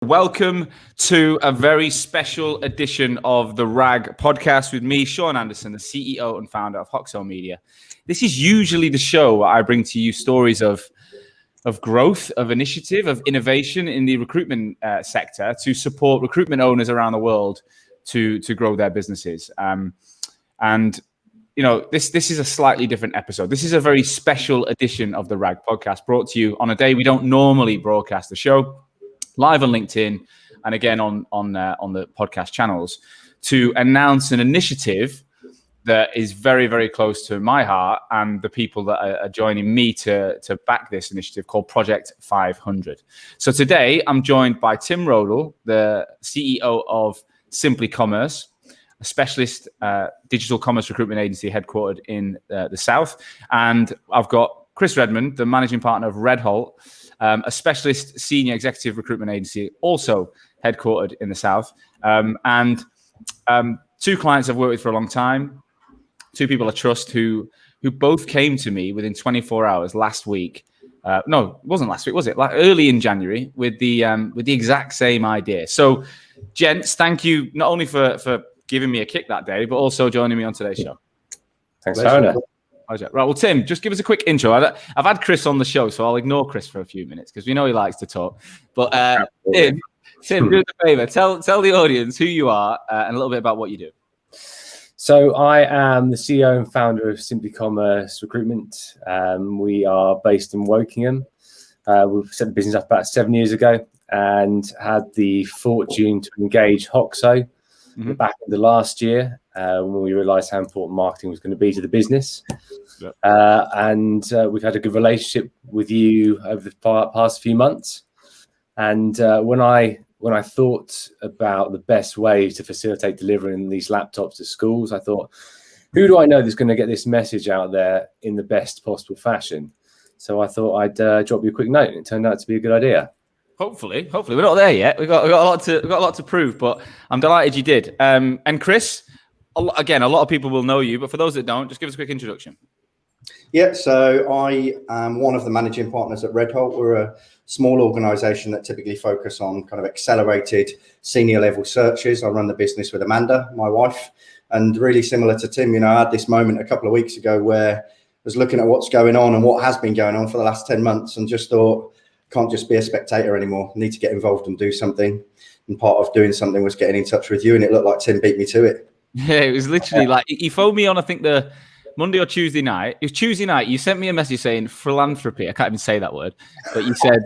Welcome to a very special edition of the RAG podcast with me, Sean Anderson, the CEO and founder of Ofcom Media. This is usually the show where I bring to you stories of growth, of initiative, of innovation in the recruitment sector to support recruitment owners around the world to grow their businesses. And you know, this is a slightly different episode. This is a very special edition of the RAG podcast brought to you on a day we don't normally broadcast the show, live on LinkedIn and again on the podcast channels, to announce an initiative that is very, very close to my heart and the people that are joining me to back this initiative called Project 500. So today I'm joined by Tim Roedel, the CEO of Simply Commerce, a specialist digital commerce recruitment agency headquartered in the South. And I've got Chris Redmond, the managing partner of Redmond, a specialist senior executive recruitment agency also headquartered in the South. And two clients I've worked with for a long time, two people I trust who both came to me within 24 hours last week. No, it wasn't last week, was it? Like early in January with the exact same idea. So, gents, thank you not only for giving me a kick that day, but also joining me on today's show. Thanks for having us. Right, well, Tim, just give us a quick intro. I've had Chris on the show, so I'll ignore Chris for a few minutes because we know he likes to talk. But Tim, do us a favour. Tell the audience who you are and a little bit about what you do. So I am the CEO and founder of Simply Commerce Recruitment. We are based in Wokingham. We've set the business up about 7 years ago and had the fortune to engage Hoxo back in the last year when we realised how important marketing was going to be to the business. Yep. And we've had a good relationship with you over the past few months. And when I thought about the best way to facilitate delivering these laptops to schools, I thought, who do I know that's going to get this message out there in the best possible fashion? So I thought I'd drop you a quick note, and it turned out to be a good idea. Hopefully, we're not there yet. We've got a lot to prove, but I'm delighted you did. And Chris, again, a lot of people will know you, but for those that don't, just give us a quick introduction. Yeah, so I am one of the managing partners at Redmond. We're a small organisation that typically focus on kind of accelerated senior level searches. I run the business with Amanda, my wife, and really similar to Tim, you know, I had this moment a couple of weeks ago where I was looking at what's going on and what has been going on for the last 10 months and just thought, can't just be a spectator anymore. I need to get involved and do something. And part of doing something was getting in touch with you, and it looked like Tim beat me to it. Yeah, it was literally like he phoned me on, I think, the Monday or Tuesday night. It was Tuesday night. You sent me a message saying philanthropy. I can't even say that word, but you said,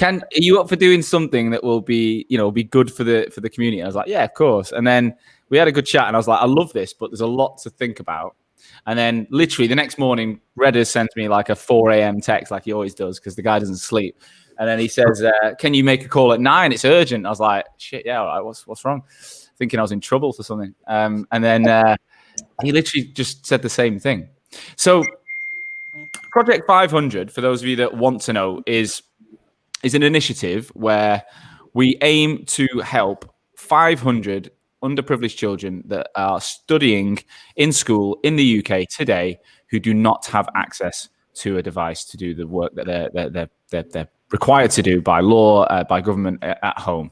are you up for doing something that will be good for the community? I was like, yeah, of course. And then we had a good chat, and I was like, I love this, but there's a lot to think about. And then literally the next morning, Redder sent me like a 4 a.m. text, like he always does, because the guy doesn't sleep. And then he says, can you make a call at 9? It's urgent. I was like, shit, yeah, all right, what's wrong? Thinking I was in trouble for something. And then he literally just said the same thing. So Project 500, for those of you that want to know, is an initiative where we aim to help 500 underprivileged children that are studying in school in the UK today who do not have access to a device to do the work that they're required to do by law, by government at home.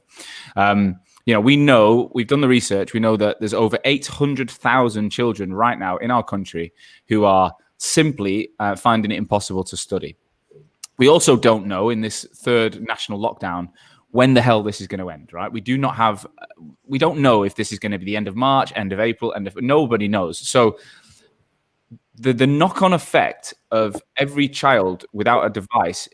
We've done the research. We know that there's over 800,000 children right now in our country who are simply finding it impossible to study. We also don't know in this third national lockdown when the hell this is going to end, right? We don't know if this is going to be the end of March, end of April, nobody knows. So the knock-on effect of every child without a device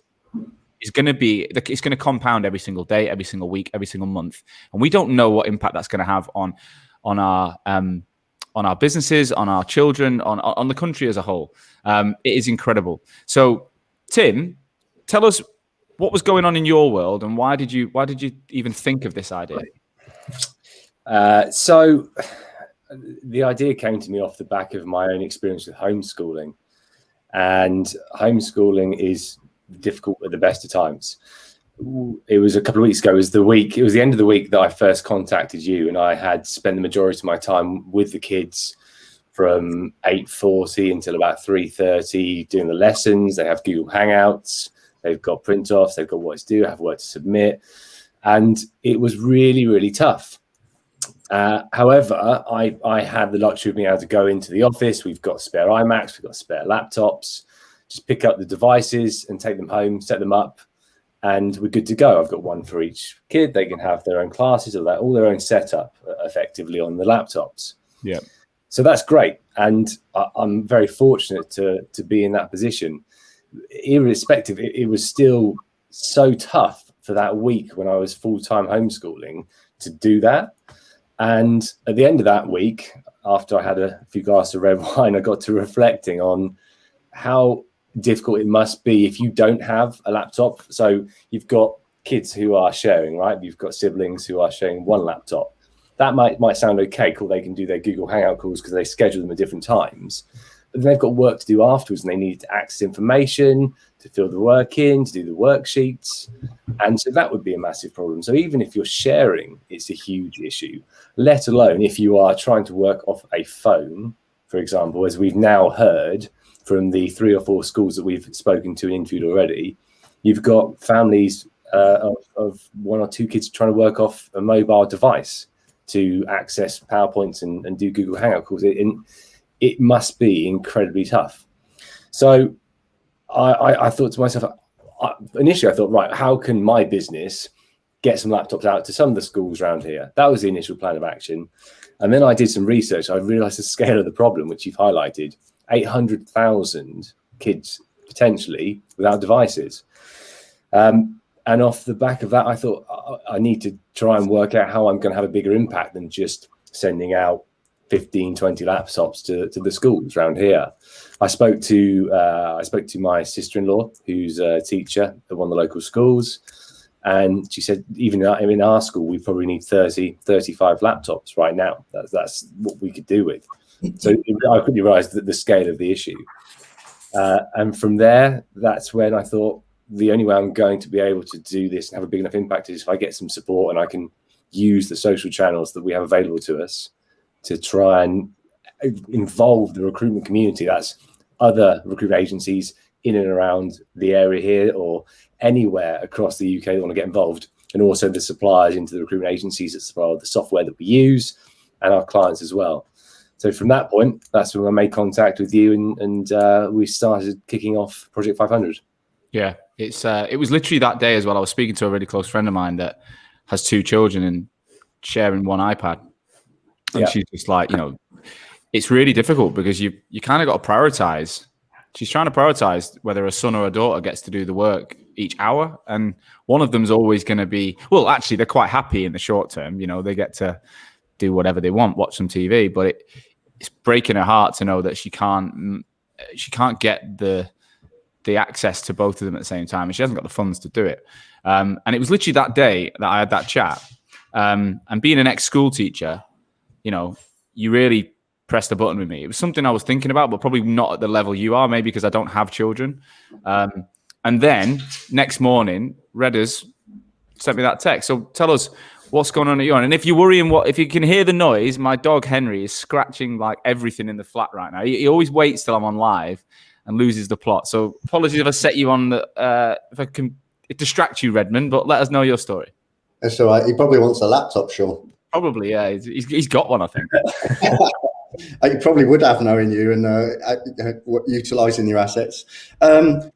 is going to compound every single day, every single week, every single month, and we don't know what impact that's going to have on our businesses, on our children, on the country as a whole. It is incredible. So, Tim, tell us what was going on in your world, and why did you even think of this idea? So, the idea came to me off the back of my own experience with homeschooling, and homeschooling is difficult at the best of times. It was a couple of weeks ago. It was the end of the week that I first contacted you, and I had spent the majority of my time with the kids from 8:40 until about 3:30 doing the lessons. They have Google Hangouts, they've got print offs, they've got what to do, have work to submit. And it was really, really tough. However, I had the luxury of being able to go into the office. We've got spare iMacs, we've got spare laptops, just pick up the devices and take them home, set them up, and we're good to go. I've got one for each kid. They can have their own classes, all their own setup effectively on the laptops. Yeah. So that's great. And I'm very fortunate to be in that position. Irrespective, it was still so tough for that week when I was full-time homeschooling to do that. And at the end of that week, after I had a few glasses of red wine, I got to reflecting on how difficult it must be if you don't have a laptop. So you've got kids who are sharing, right? You've got siblings who are sharing one laptop. That might sound okay, cool. They can do their Google Hangout calls because they schedule them at different times. But then they've got work to do afterwards, and they need to access information, to fill the work in, to do the worksheets. And so that would be a massive problem. So even if you're sharing, it's a huge issue, let alone if you are trying to work off a phone, for example, as we've now heard from the 3 or 4 schools that we've spoken to and interviewed already. You've got families of 1 or 2 kids trying to work off a mobile device to access PowerPoints and do Google Hangout calls. It must be incredibly tough. So I thought to myself, initially I thought, right, how can my business get some laptops out to some of the schools around here? That was the initial plan of action. And then I did some research. I realized the scale of the problem, which you've highlighted, 800,000 kids potentially without devices. And off the back of that, I thought I need to try and work out how I'm going to have a bigger impact than just sending out 15, 20 laptops to the schools around here. I spoke to my sister-in-law, who's a teacher at one of the local schools. And she said, even in our school, we probably need 30, 35 laptops right now. That's what we could do with. So I quickly realized that the scale of the issue. And from there, that's when I thought, the only way I'm going to be able to do this and have a big enough impact is if I get some support and I can use the social channels that we have available to us to try and involve the recruitment community. That's other recruitment agencies in and around the area here or anywhere across the UK that want to get involved, and also the suppliers into the recruitment agencies that supply the software that we use and our clients as well. So from that point, that's when I made contact with you and we started kicking off Project 500. Yeah, it was literally that day as well. I was speaking to a really close friend of mine that has 2 children and sharing one iPad. And she's just like, it's really difficult because you kind of got to prioritize. She's trying to prioritize whether a son or a daughter gets to do the work each hour. And one of them's always going to be, well, actually, they're quite happy in the short term. They get to do whatever they want, watch some TV. But it's breaking her heart to know that she can't get the access to both of them at the same time, and she hasn't got the funds to do it. And it was literally that day that I had that chat. And being an ex-school teacher, you really pressed the button with me. It was something I was thinking about, but probably not at the level you are, maybe because I don't have children. And then next morning, Redders sent me that text. So tell us what's going on at your end. And if you're worrying, if you can hear the noise, my dog Henry is scratching like everything in the flat right now. He always waits till I'm on live and loses the plot. So apologies if I set you on if I can distract you, Redmond, but let us know your story. That's all right. He probably wants a laptop, Sean. Probably, yeah. He's got one, I think. You probably would have, knowing you and utilising your assets.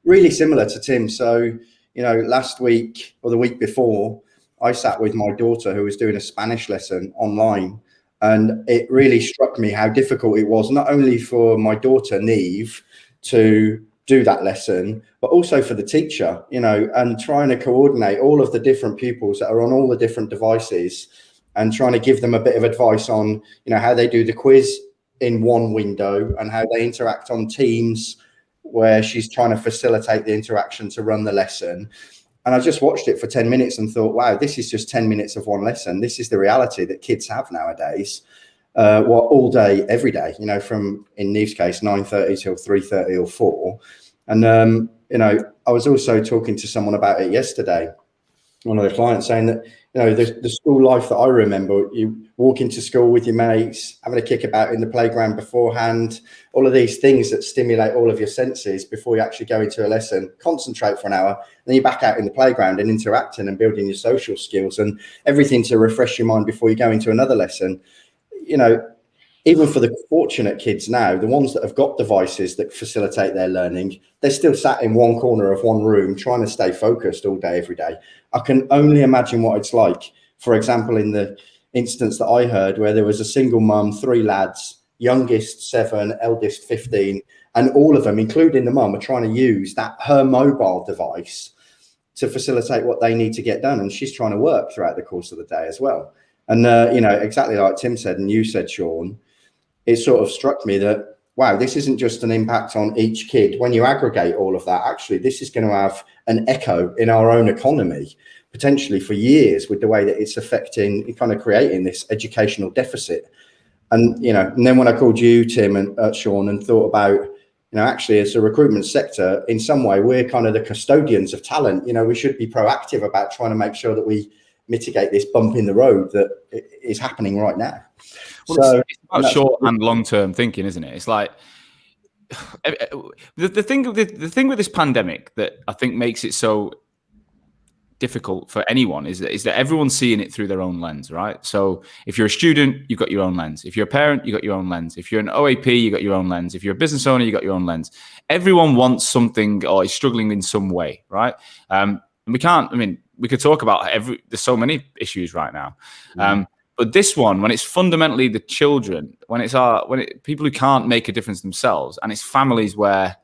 Really similar to Tim. So, last week or the week before, I sat with my daughter who was doing a Spanish lesson online. And it really struck me how difficult it was, not only for my daughter, Neve, to do that lesson, but also for the teacher, and trying to coordinate all of the different pupils that are on all the different devices and trying to give them a bit of advice on, how they do the quiz in one window and how they interact on Teams, where she's trying to facilitate the interaction to run the lesson. And I just watched it for 10 minutes and thought, wow, this is just 10 minutes of one lesson. This is the reality that kids have nowadays. All day, every day, from, in Neve's case, 9:30 till 3:30 or 4. And, I was also talking to someone about it yesterday, one of the clients, saying that the school life that I remember, you walk into school with your mates, having a kick about in the playground beforehand, all of these things that stimulate all of your senses before you actually go into a lesson, concentrate for an hour, then you're back out in the playground and interacting and building your social skills and everything to refresh your mind before you go into another lesson. Even for the fortunate kids now, the ones that have got devices that facilitate their learning, they're still sat in one corner of one room trying to stay focused all day, every day. I can only imagine what it's like, for example, in the instance that I heard where there was a single mum, 3 lads, youngest 7, eldest 15, and all of them, including the mum, are trying to use her mobile device to facilitate what they need to get done. And she's trying to work throughout the course of the day as well. And, exactly like Tim said, and you said, Sean, it sort of struck me that, wow, this isn't just an impact on each kid. When you aggregate all of that, actually, this is going to have an echo in our own economy, potentially for years, with the way that it's affecting, kind of creating this educational deficit. And, and then when I called you, Tim and Sean, and thought about, actually, as a recruitment sector, in some way, we're kind of the custodians of talent. We should be proactive about trying to make sure that we mitigate this bump in the road that is happening right now. Well, so it's about short and long-term thinking, isn't it? It's like the thing with this pandemic that I think makes it so difficult for anyone is that everyone's seeing it through their own lens, right? So if you're a student, you've got your own lens. If you're a parent, you got your own lens. If you're an OAP, you got your own lens. If you're a business owner, you got your own lens. Everyone wants something or is struggling in some way, right? And we can't. I mean, we could talk about there's so many issues right now. But this one, when it's fundamentally the children, when people who can't make a difference themselves, and it's families where,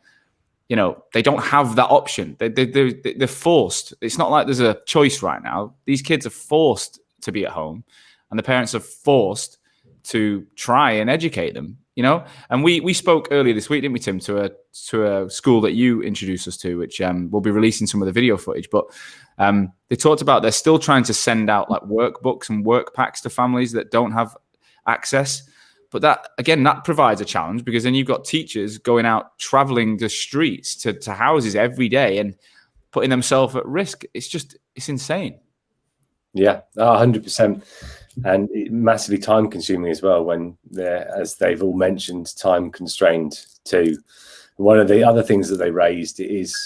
they don't have that option. They're forced. It's not like there's a choice right now. These kids are forced to be at home, and the parents are forced to try and educate them. And we spoke earlier this week, didn't we, Tim, to a school that you introduced us to, which we'll be releasing some of the video footage. But they talked about they're still trying to send out like workbooks and work packs to families that don't have access. But that provides a challenge, because then you've got teachers going out, traveling the streets to houses every day and putting themselves at risk. It's insane. Yeah, 100%. And massively time consuming as well, when they're, as they've all mentioned, time constrained too. One of the other things that they raised is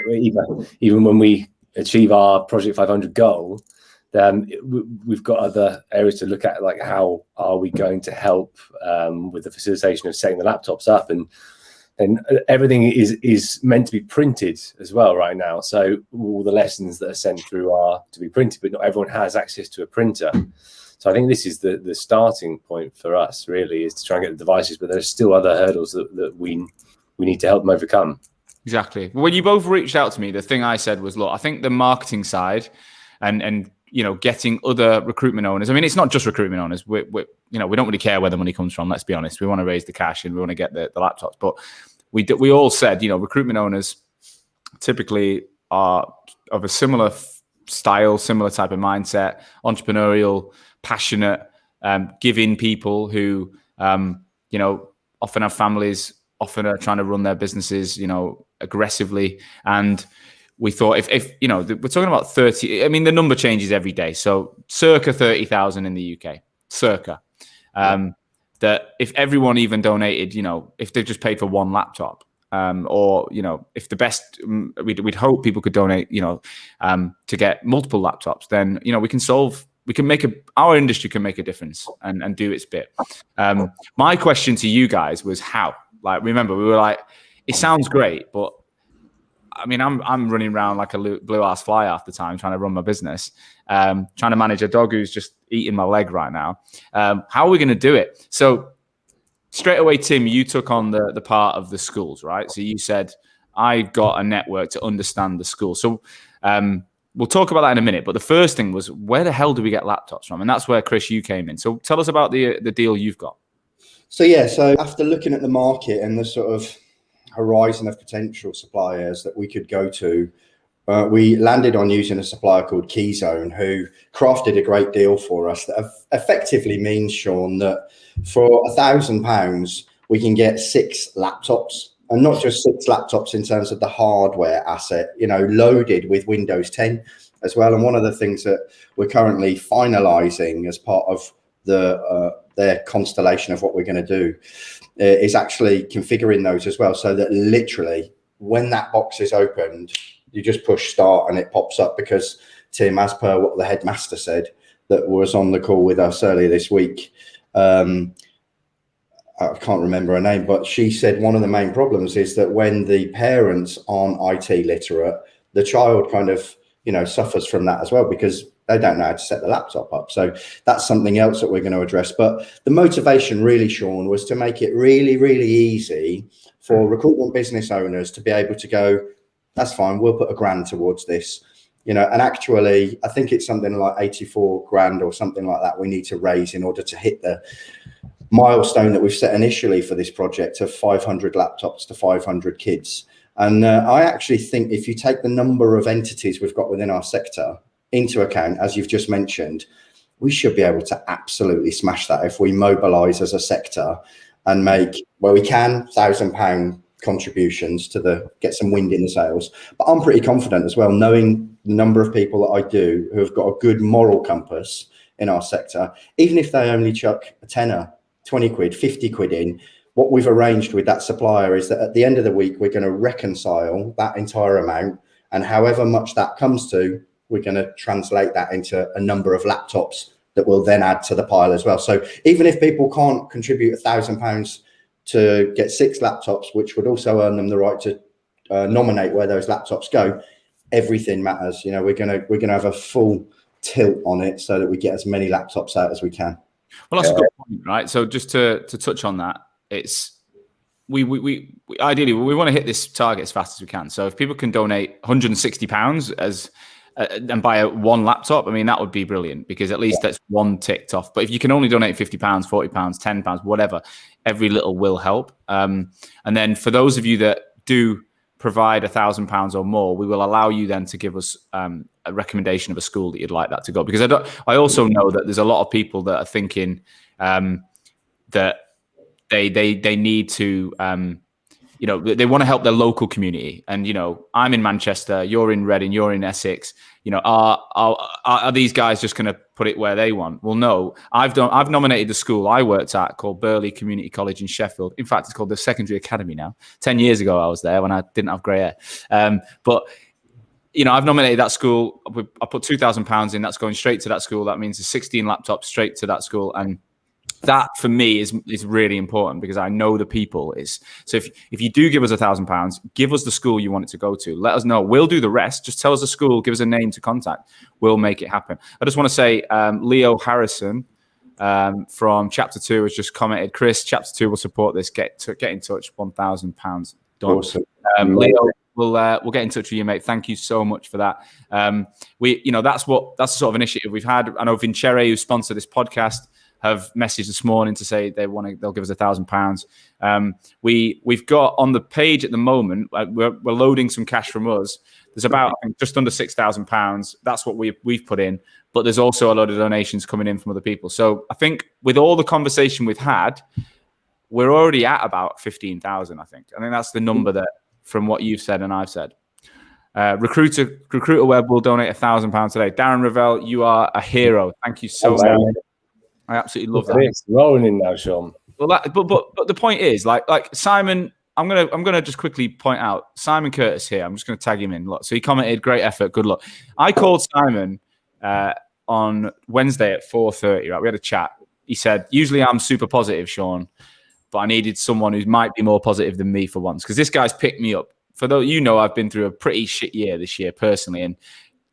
even when we achieve our Project 500 goal, we've got other areas to look at, like how are we going to help with the facilitation of setting the laptops up, and everything is meant to be printed as well right now. So all the lessons that are sent through are to be printed, but not everyone has access to a printer. So I think this is the starting point for us, really, is to try and get the devices, but there's still other hurdles that we need to help them overcome. Exactly. When you both reached out to me, the thing I said was, look, I think the marketing side and getting other recruitment owners. I mean, it's not just recruitment owners. We don't really care where the money comes from. Let's be honest. We want to raise the cash and we want to get the laptops. But we all said, recruitment owners typically are of a similar style, similar type of mindset, entrepreneurial, passionate, giving people who, often have families, often are trying to run their businesses, aggressively. And we thought if we're talking about 30, I mean, the number changes every day. So circa 30,000 in the UK, circa. That if everyone even donated, if they just paid for one laptop, or, if the best, we'd hope people could donate, to get multiple laptops, then, our industry can make a difference and do its bit. My question to you guys was how? Like, remember, we were like, it sounds great, but I mean, I'm running around like a blue ass fly half the time trying to run my business, trying to manage a dog who's just eating my leg right now. How are we going to do it? So straight away, Tim, you took on the part of the schools, right? So you said, I got a network to understand the school. So we'll talk about that in a minute. But the first thing was, where the hell do we get laptops from? And that's where, Chris, you came in. So tell us about the deal you've got. So after looking at the market and the sort of horizon of potential suppliers that we could go to, we landed on using a supplier called Keyzone, who crafted a great deal for us that effectively means, Sean, that for £1,000 we can get 6 laptops, and not just 6 laptops in terms of the hardware asset, loaded with Windows 10 as well. And one of the things that we're currently finalising as part of their constellation of what we're going to do is actually configuring those as well, so that literally when that box is opened, you just push start and it pops up. Because Tim, as per what the headmaster said that was on the call with us earlier this week, I can't remember her name, but she said one of the main problems is that when the parents aren't IT literate, the child kind of, suffers from that as well, because they don't know how to set the laptop up. So that's something else that we're going to address. But the motivation really, Sean, was to make it really, really easy for recruitment business owners to be able to go, that's fine, we'll put £1,000 towards this. And actually, I think it's something like 84 grand or something like that we need to raise in order to hit the milestone that we've set initially for this project of 500 laptops to 500 kids. And I actually think if you take the number of entities we've got within our sector into account, as you've just mentioned, we should be able to absolutely smash that if we mobilise as a sector and make, where we can, £1,000 contributions to get some wind in the sails. But I'm pretty confident as well, knowing the number of people that I do who have got a good moral compass in our sector, even if they only chuck a tenner, 20 quid, 50 quid in, what we've arranged with that supplier is that at the end of the week, we're going to reconcile that entire amount, and however much that comes to, we're going to translate that into a number of laptops that we'll then add to the pile as well. So even if people can't contribute £1,000 to get 6 laptops, which would also earn them the right to nominate where those laptops go, everything matters. We're going to have a full tilt on it so that we get as many laptops out as we can. Well, that's a good point, right? So just to touch on that, it's we ideally we want to hit this target as fast as we can. So if people can donate £160 as and buy one laptop, I mean, that would be brilliant, because at least that's one ticked off. But if you can only donate £50, £40, £10, whatever, every little will help. And then for those of you that do provide £1,000 or more, we will allow you then to give us a recommendation of a school that you'd like that to go. Because I also know that there's a lot of people that are thinking that they need to, they want to help their local community. And, I'm in Manchester, you're in Reading, you're in Essex. Are these guys just going to put it where they want? Well, no. I've nominated the school I worked at called Burley Community College in Sheffield. In fact, it's called the Secondary Academy now. 10 years ago, I was there when I didn't have grey hair. But I've nominated that school. I put £2,000 in. That's going straight to that school. That means there's 16 laptops straight to that school. And that for me is really important, because I know the people is. So if you do give us £1,000, give us the school you want it to go to. Let us know. We'll do the rest. Just tell us the school, give us a name to contact. We'll make it happen. I just want to say, Leo Harrison from Chapter 2 has just commented, Chris, Chapter 2 will support this. Get in touch. £1,000 done. Awesome. Leo, we'll get in touch with you, mate. Thank you so much for that. That's the sort of initiative we've had. I know Vincere, who sponsored this podcast, have messaged this morning to say they'll give us £1,000. We've got on the page at the moment, we're loading some cash from us. There's about just under £6,000. That's what we've put in, but there's also a lot of donations coming in from other people. So I think with all the conversation we've had, we're already at about 15,000. I think that's the number that, from what you've said and I've said. Recruiter Web will donate £1,000 today. Darren Roedel, you are a hero. Thank you so much. I absolutely love that. It's rolling in now, Sean. Well, but the point is, like Simon, I'm gonna just quickly point out Simon Curtis here. I'm just gonna tag him in. Look, so he commented, "Great effort, good luck." I called Simon on Wednesday at 4:30. Right, we had a chat. He said, "Usually I'm super positive, Sean, but I needed someone who might be more positive than me for once, because this guy's picked me up." For though I've been through a pretty shit year this year personally, and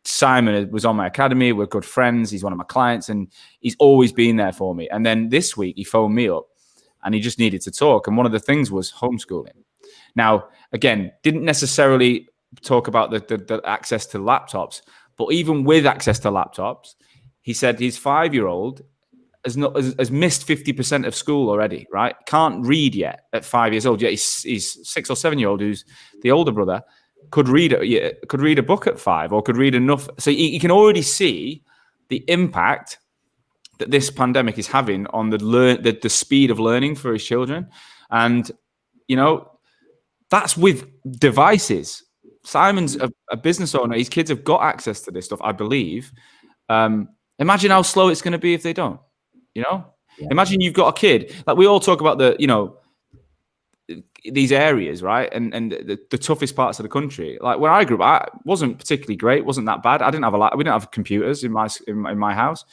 Simon was on my academy. We're good friends. He's one of my clients, and he's always been there for me. And then this week he phoned me up and he just needed to talk. And one of the things was homeschooling. Now, again, didn't necessarily talk about the access to laptops, but even with access to laptops, he said his 5-year-old has missed 50% of school already, right? Can't read yet at 5 years old. Yet he's 6 or 7-year-old, who's the older brother, could read a book at 5, or could read enough. So you can already see the impact that this pandemic is having on the speed of learning for his children. And, that's with devices. Simon's a business owner. His kids have got access to this stuff, I believe. Imagine how slow it's going to be if they don't. Imagine you've got a kid. Like, we all talk about these areas, right? And the toughest parts of the country. Like, where I grew up, I wasn't particularly great. Wasn't that bad. We didn't have computers in my house.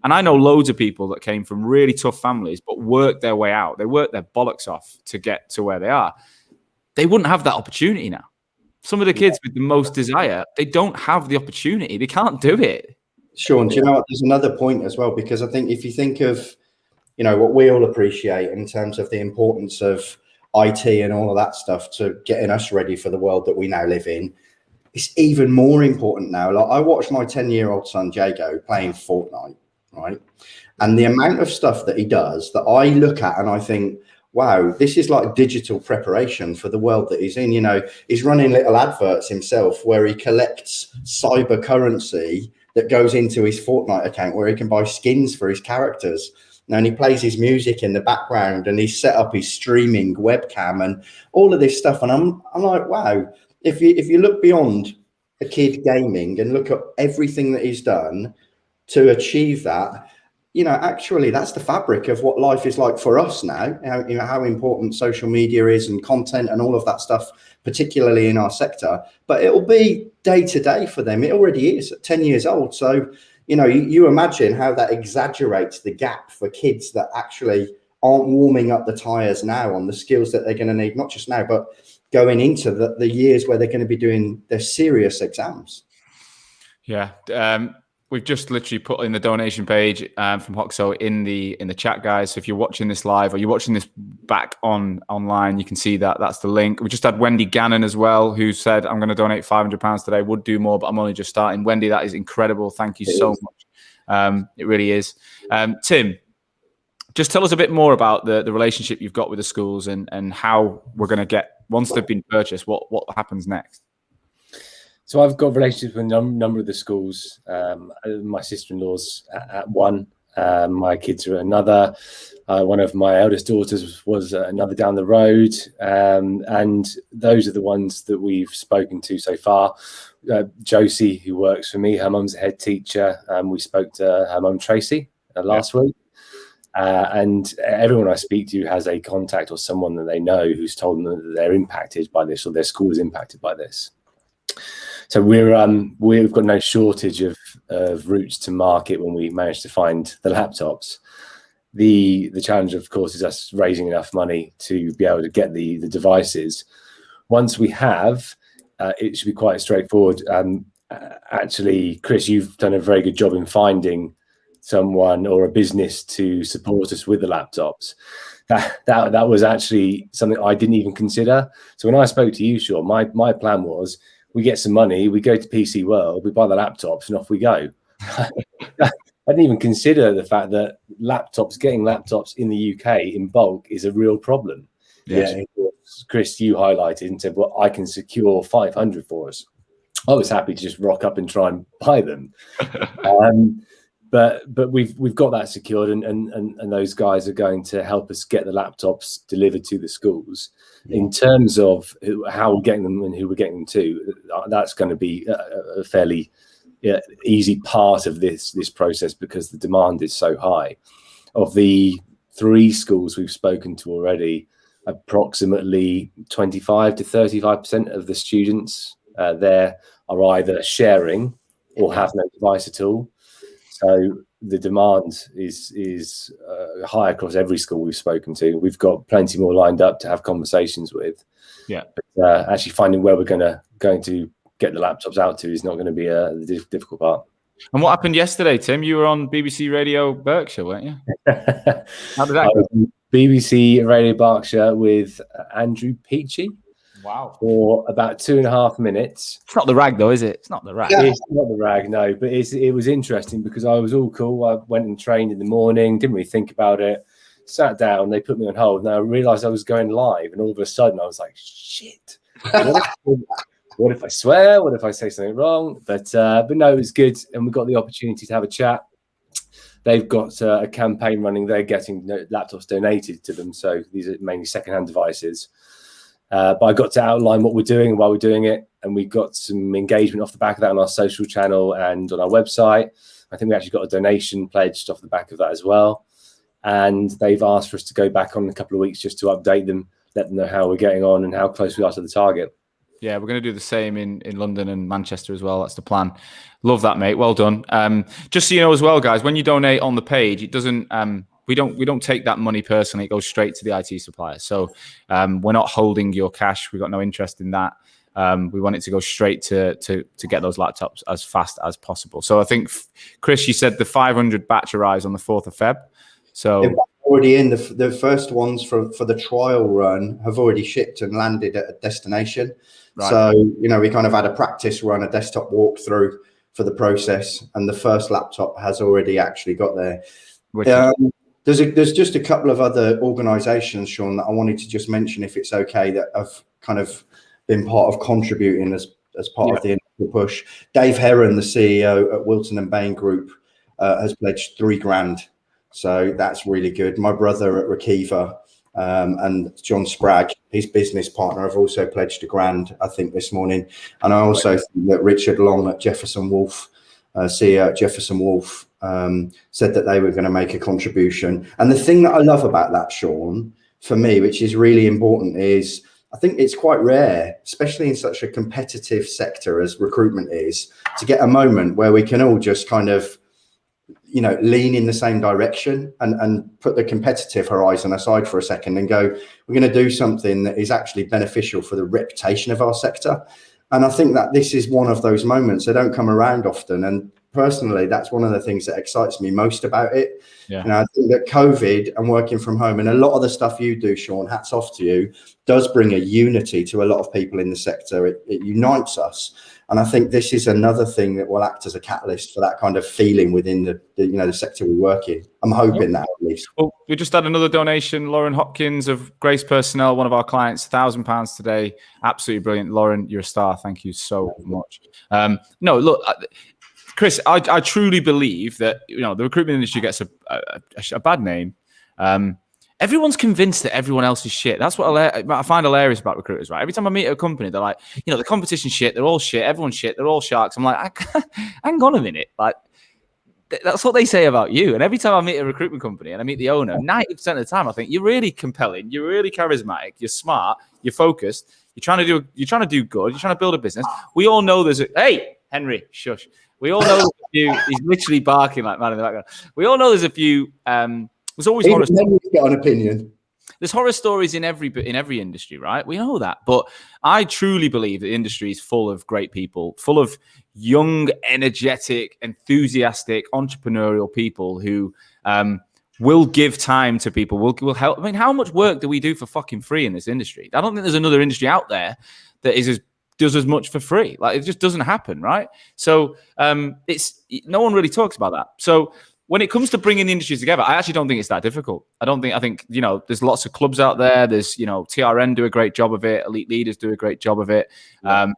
And I know loads of people that came from really tough families, but worked their way out. They worked their bollocks off to get to where they are. They wouldn't have that opportunity now. Some of the kids with the most desire, they don't have the opportunity. They can't do it. Sean, do you know what? There's another point as well, because I think if you think of, what we all appreciate in terms of the importance of IT and all of that stuff to getting us ready for the world that we now live in, it's even more important now. Like, I watched my 10-year-old son, Jago, playing Fortnite, right? And the amount of stuff that he does that I look at and I think, wow, this is like digital preparation for the world that he's in. He's running little adverts himself where he collects cyber currency that goes into his Fortnite account where he can buy skins for his characters. And he plays his music in the background, and he's set up his streaming webcam and all of this stuff. And I'm like, wow, if you look beyond a kid gaming and look at everything that he's done to achieve that, actually that's the fabric of what life is like for us now. How important social media is and content and all of that stuff, particularly in our sector. But it'll be day to day for them. It already is at 10 years old. So, you imagine how that exaggerates the gap for kids that actually aren't warming up the tires now on the skills that they're going to need, not just now, but going into the years where they're going to be doing their serious exams. Yeah. We've just literally put in the donation page from Hoxo in the chat, guys. So if you're watching this live or you're watching this back online, you can see that's the link. We just had Wendy Gannon as well, who said, I'm going to donate £500 today. Would do more, but I'm only just starting. Wendy, that is incredible. Thank you so much. It really is. Tim, just tell us a bit more about the relationship you've got with the schools and how we're going to get, once they've been purchased, what happens next. So I've got relationships with a number of the schools. My sister-in-law's at one. My kids are at another. One of my eldest daughters was another down the road. And those are the ones that we've spoken to so far. Josie, who works for me, her mum's a head teacher. We spoke to her mum, Tracy, last week. And everyone I speak to has a contact or someone that they know who's told them that they're impacted by this or their school is impacted by this. So we've got no shortage of routes to market when we manage to find the laptops. The challenge, of course, is us raising enough money to be able to get the devices. Once we have, it should be quite straightforward. Actually, Chris, you've done a very good job in finding someone or a business to support us with the laptops. That was actually something I didn't even consider. So when I spoke to you, Sean, my plan was, we get some money, we go to PC World, we buy the laptops, and off we go. I didn't even consider the fact that getting laptops in the UK in bulk is a real problem. Yes. Yeah, Chris, you highlighted and said, well, I can secure 500 for us. I was happy to just rock up and try and buy them. But we've got that secured, and those guys are going to help us get the laptops delivered to the schools. Yeah. In terms of how we're getting them and who we're getting them to, that's going to be a fairly easy part of this process because the demand is so high. Of the 3 schools we've spoken to already, approximately 25 to 35% of the students there are either sharing or have no device at all. So the demand is high across every school we've spoken to. We've got plenty more lined up to have conversations with. Yeah. But, actually finding where we're going to get the laptops out to is not going to be the difficult part. And what happened yesterday, Tim? You were on BBC Radio Berkshire, weren't you? How did that go? BBC Radio Berkshire with Andrew Peachy. Wow. For about 2.5 minutes. It's not the rag, though, is it? It's not the rag. It's not the rag, no. But it was interesting because I was all cool. I went and trained in the morning, didn't really think about it. Sat down, they put me on hold. And I realised I was going live. And all of a sudden, I was like, shit. What if I swear? What if I say something wrong? But no, it was good. And we got the opportunity to have a chat. They've got a campaign running. They're getting laptops donated to them. So these are mainly secondhand devices. But I got to outline what we're doing and why we're doing it. And we got some engagement off the back of that on our social channel and on our website. I think we actually got a donation pledged off the back of that as well. And they've asked for us to go back on in a couple of weeks just to update them, let them know how we're getting on and how close we are to the target. Yeah, we're going to do the same in London and Manchester as well. That's the plan. Love that, mate. Well done. Just so you know as well, guys, when you donate on the page, it doesn't... We don't take that money personally. It goes straight to the IT supplier. So we're not holding your cash. We've got no interest in that. We want it to go straight to get those laptops as fast as possible. So I think, Chris, you said the 500 batch arrives on the 4th of Feb. So they're already in. The first ones for the trial run have already shipped and landed at a destination. Right. So, we kind of had a practice run, a desktop walkthrough for the process, and the first laptop has already actually got there. There's just a couple of other organisations, Sean, that I wanted to just mention, if it's okay, that have kind of been part of contributing as part of the initial push. Dave Heron, the CEO at Wilton and Bain Group, has pledged $3,000. So that's really good. My brother at Rakiva and John Spragg, his business partner, have also pledged $1,000, I think, this morning. And I also think that Richard Long at Jefferson Wolf, CEO at Jefferson Wolf, said that they were going to make a contribution. And the thing that I love about that, Sean, for me, which is really important, is I think it's quite rare, especially in such a competitive sector as recruitment is, to get a moment where we can all just kind of, lean in the same direction and put the competitive horizon aside for a second and go, we're going to do something that is actually beneficial for the reputation of our sector. And I think that this is one of those moments that don't come around often. And personally, that's one of the things that excites me most about it. Yeah. I think that COVID and working from home and a lot of the stuff you do, Sean, hats off to you, does bring a unity to a lot of people in the sector. It unites us. And I think this is another thing that will act as a catalyst for that kind of feeling within the sector we work in. I'm hoping that at least. Well, we just had another donation. Lauren Hopkins of Grace Personnel, one of our clients, £1,000 today. Absolutely brilliant. Lauren, you're a star. Thank you so much. No, look, Chris, I truly believe that the recruitment industry gets a bad name. Everyone's convinced that everyone else is shit. That's what I find hilarious about recruiters, right? Every time I meet a company, they're like, the competition's shit. They're all shit. Everyone's shit. They're all sharks. I'm like, hang on a minute. Like, that's what they say about you. And every time I meet a recruitment company and I meet the owner, 90% of the time, I think you're really compelling. You're really charismatic. You're smart. You're focused. You're trying to do good. You're trying to build a business. We all know hey, Henry, shush. We all know there's a few. He's literally barking like man in the background. We all know there's a few. There's always horror stories. Got an opinion. There's horror stories in every industry, right? We know that, but I truly believe the industry is full of great people, full of young, energetic, enthusiastic, entrepreneurial people who will give time to people. Will help. I mean, how much work do we do for fucking free in this industry? I don't think there's another industry out there that does as much for free. Like, it just doesn't happen, right? So no one really talks about that. So when it comes to bringing the industries together, I actually don't think it's that difficult. I think there's lots of clubs out there. There's TRN do a great job of it. Elite Leaders do a great job of it. There's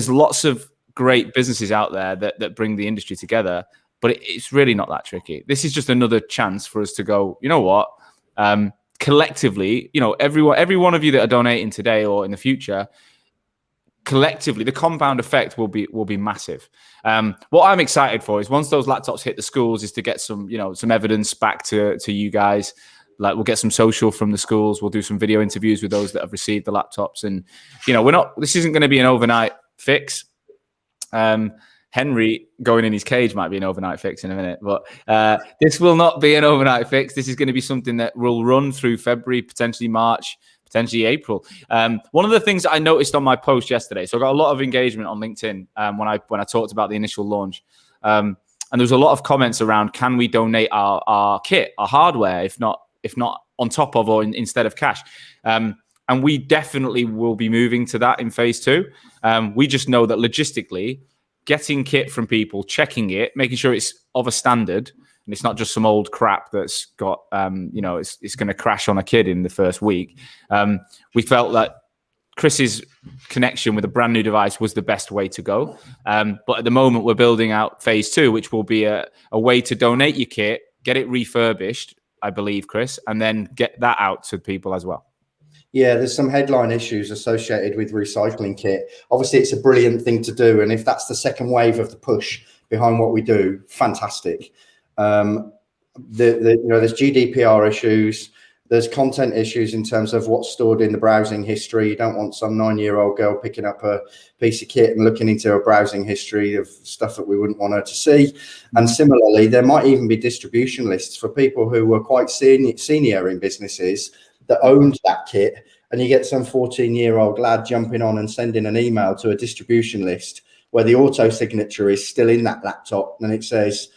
lots of great businesses out there that bring the industry together, but it's really not that tricky. This is just another chance for us to go, you know what? Collectively, every one of you that are donating today or in the future, collectively, the compound effect will be massive. What I'm excited for is once those laptops hit the schools, is to get some evidence back to you guys. Like, we'll get some social from the schools. We'll do some video interviews with those that have received the laptops, and this isn't going to be an overnight fix. Henry going in his cage might be an overnight fix in a minute, but this will not be an overnight fix. This is going to be something that will run through February, potentially March, potentially April. One of the things that I noticed on my post yesterday, so I got a lot of engagement on LinkedIn when I talked about the initial launch, and there was a lot of comments around, can we donate our kit, our hardware, if not on top of or instead of cash? And we definitely will be moving to that in phase 2. We just know that logistically, getting kit from people, checking it, making sure it's of a standard, and it's not just some old crap that's got, it's going to crash on a kid in the first week. We felt that Chris's connection with a brand new device was the best way to go. But at the moment, we're building out phase 2, which will be a way to donate your kit, get it refurbished, I believe, Chris, and then get that out to people as well. Yeah, there's some headline issues associated with recycling kit. Obviously, it's a brilliant thing to do, and if that's the second wave of the push behind what we do, fantastic. There's GDPR issues. There's content issues in terms of what's stored in the browsing history. You don't want some 9-year-old girl picking up a piece of kit and looking into a browsing history of stuff that we wouldn't want her to see. And similarly, there might even be distribution lists for people who were quite senior in businesses that owned that kit. And you get some 14-year-old lad jumping on and sending an email to a distribution list where the auto signature is still in that laptop. And it says,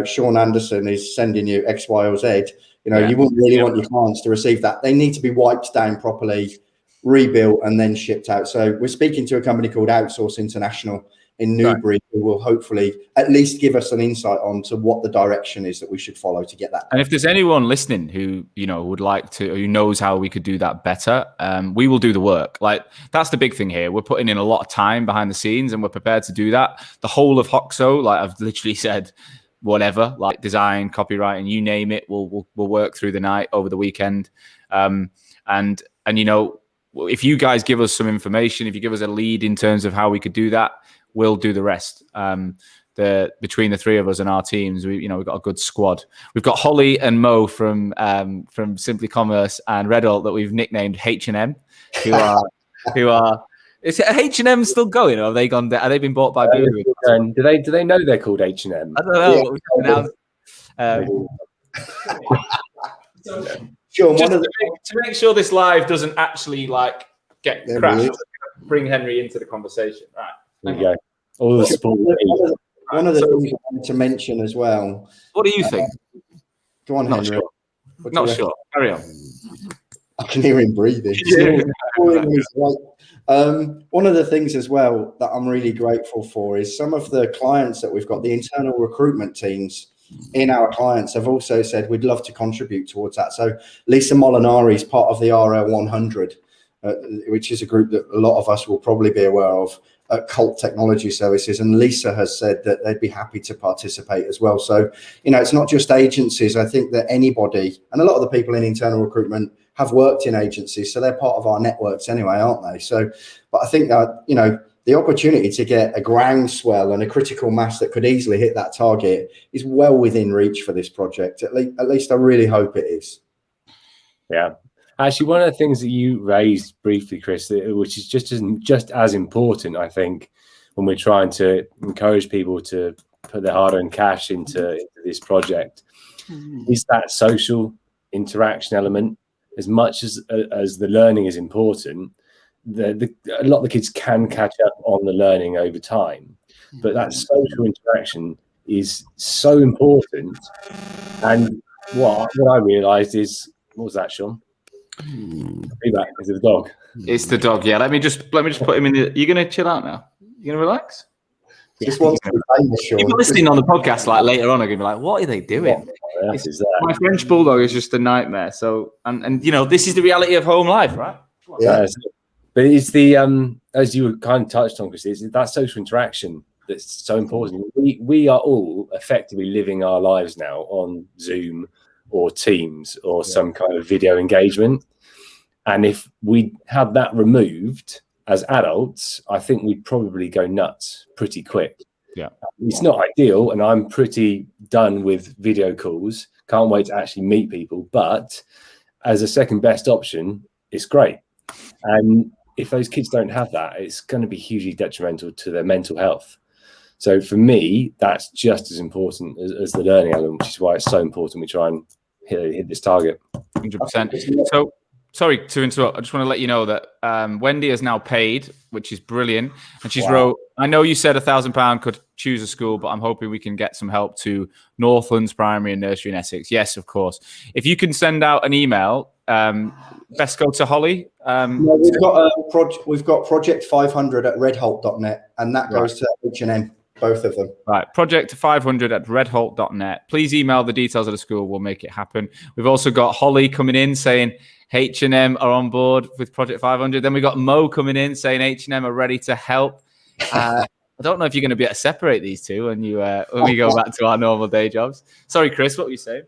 Sean Anderson is sending you X, Y, or Z. You wouldn't really want your clients to receive that. They need to be wiped down properly, rebuilt, and then shipped out. So we're speaking to a company called Outsource International in Newbury, who will hopefully at least give us an insight on to what the direction is that we should follow to get that. And if there's anyone listening who, would like to, who knows how we could do that better, we will do the work. Like, that's the big thing here. We're putting in a lot of time behind the scenes and we're prepared to do that. The whole of Hoxo, like I've literally said, whatever, like design, copywriting, you name it, we'll work through the night, over the weekend. And if you guys give us some information, if you give us a lead in terms of how we could do that, we'll do the rest. Between the three of us and our teams, we've got a good squad. We've got Holly and Mo from Simply Commerce and Roedel that we've nicknamed H&M, who are. Is H&M still going, or have they gone? Are they been bought by Boohoo? Do they know they're called H&M? I don't know. Sure. To make sure this live doesn't actually get crashed, bring Henry into the conversation. Right. There you go. All the sport. One of the things I wanted to mention as well. What do you think? Go on, Not Henry. sure. Not sure. Carry on. I can hear him breathing. One of the things as well that I'm really grateful for is some of the clients that we've got, the internal recruitment teams in our clients have also said we'd love to contribute towards that. So Lisa Molinari is part of the RL100, which is a group that a lot of us will probably be aware of, at Cult Technology Services. And Lisa has said that they'd be happy to participate as well. So, it's not just agencies. I think that anybody, and a lot of the people in internal recruitment have worked in agencies, so they're part of our networks anyway, aren't they? So, but I think that, the opportunity to get a groundswell and a critical mass that could easily hit that target is well within reach for this project. At least I really hope it is. Yeah. Actually, one of the things that you raised briefly, Chris, which is just as important, I think, when we're trying to encourage people to put their hard-earned cash into this project, is that social interaction element. As much as the learning is important, a lot of the kids can catch up on the learning over time, but that social interaction is so important. And what I realised is, what was that, Sean? Feedback. Is it the dog? It's the dog. Yeah. Let me just put him in. You're gonna chill out now. You're gonna relax. Just wants to be famous, Sean. People listening on the podcast later on are gonna be like, "What are they doing?" My French bulldog is just a nightmare. So, and this is the reality of home life, right? Yeah. But it's the as you kind of touched on, Chris, it's that social interaction that's so important. We are all effectively living our lives now on Zoom or Teams or some kind of video engagement. And if we had that removed as adults, I think we'd probably go nuts pretty quick. Yeah. It's not ideal, and I'm pretty done with video calls. Can't wait to actually meet people. But as a second best option, it's great. And if those kids don't have that, it's going to be hugely detrimental to their mental health. So for me, that's just as important as the learning element, which is why it's so important we try and hit this target. 100%. So, sorry to interrupt. I just want to let you know that Wendy has now paid, which is brilliant. And she's wrote, I know you said £1,000 could choose a school, but I'm hoping we can get some help to Northlands Primary and Nursery in Essex. Yes, of course. If you can send out an email, best go to Holly. We've got project 500 at redholt.net, and that goes to H&M. Both of them. Right. Project 500 at redholt.net. Please email the details of the school. We'll make it happen. We've also got Holly coming in saying H&M are on board with Project 500. Then we got Mo coming in saying H&M are ready to help. I don't know if you're going to be able to separate these two when we go back to our normal day jobs. Sorry, Chris, what were you saying?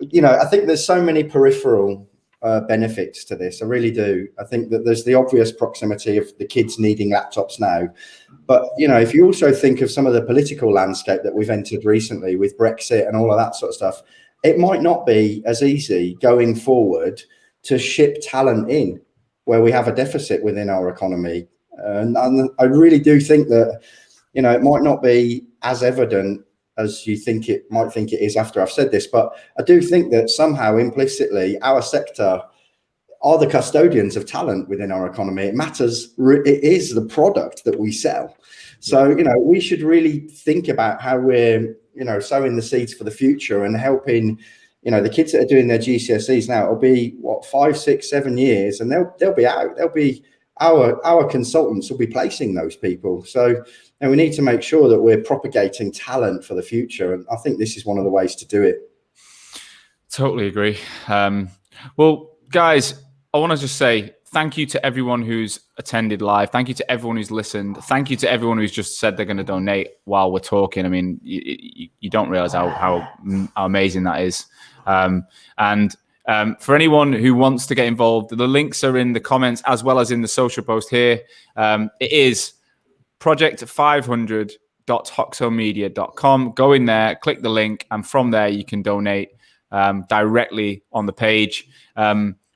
I think there's so many peripheral benefits to this. I really do. I think that there's the obvious proximity of the kids needing laptops now. But, you know, if you also think of some of the political landscape that we've entered recently with Brexit and all of that sort of stuff, it might not be as easy going forward to ship talent in where we have a deficit within our economy. And I really do think that, you know, it might not be as evident as you think it is after I've said this, but I do think that somehow implicitly our sector are the custodians of talent within our economy. It matters. It is the product that we sell. So, you know, we should really think about how we're, you know, sowing the seeds for the future and helping, you know, the kids that are doing their GCSEs now, it'll be 5, 6, 7 years, and they'll be out. They'll be our consultants will be placing those people. So, and we need to make sure that we're propagating talent for the future. And I think this is one of the ways to do it. Totally agree. Well, guys, I want to just say thank you to everyone who's attended live. Thank you to everyone who's listened. Thank you to everyone who's just said they're going to donate while we're talking. I mean, you don't realize how amazing that is. For anyone who wants to get involved, the links are in the comments as well as in the social post here. It is project500.hoxomedia.com. Go in there, click the link, and from there you can donate directly on the page.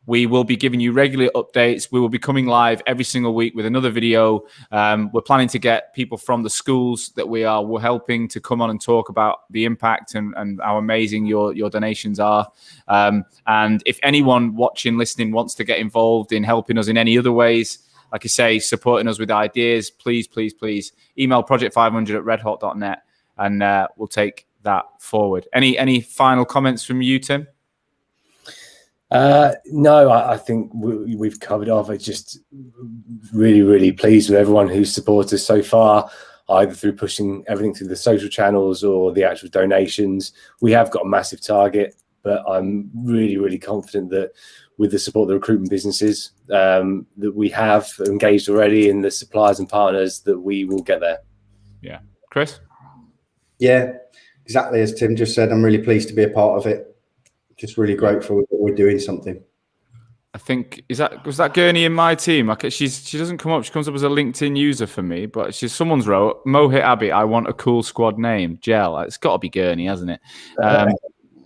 We will be giving you regular updates. We will be coming live every single week with another video. We're planning to get people from the schools that we're helping to come on and talk about the impact and how amazing your donations are. And if anyone watching, listening wants to get involved in helping us in any other ways, like I say, supporting us with ideas, please email project500@redhawk.net and we'll take that forward. Any final comments from you, Tim? No, I think we've covered off. It's just really pleased with everyone who's supported us so far, either through pushing everything through the social channels or the actual donations. We have got a massive target, but I'm really confident that with the support of the recruitment businesses that we have engaged already and the suppliers and partners, that we will get there. Yeah. Chris? Yeah, exactly as Tim just said. I'm really pleased to be a part of it. Just really grateful that we're doing something. I think was that Gurney in my team? She doesn't come up. She comes up as a LinkedIn user for me, but someone's wrote Mohit Abbey. I want a cool squad name. Gel. It's got to be Gurney, hasn't it?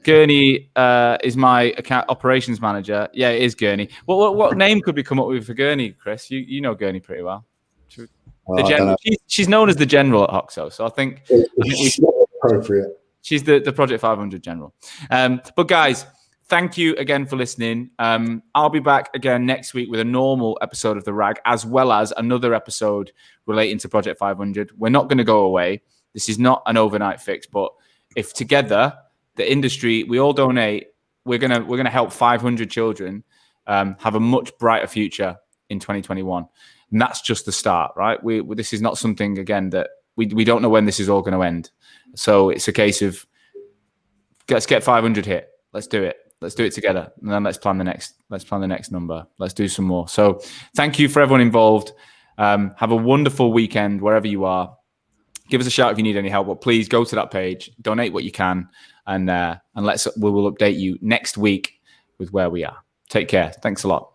Gurney is my account operations manager. Yeah, it is Gurney. What name could we come up with for Gurney, Chris? You know Gurney pretty well. She's known as the general at Hoxo, so I think it's appropriate. She's the Project 500 general. But guys, thank you again for listening. I'll be back again next week with a normal episode of The Rag, as well as another episode relating to Project 500. We're not going to go away. This is not an overnight fix, but if together, the industry, we all donate, we're gonna help 500 children have a much brighter future in 2021. And that's just the start, right? This is not something, again, that we don't know when this is all going to end. So it's a case of let's get 500 hit. Let's do it. Let's do it together. And then let's plan the next number. Let's do some more. So thank you for everyone involved. Have a wonderful weekend wherever you are. Give us a shout if you need any help, but please go to that page, donate what you can, and we will update you next week with where we are. Take care. Thanks a lot.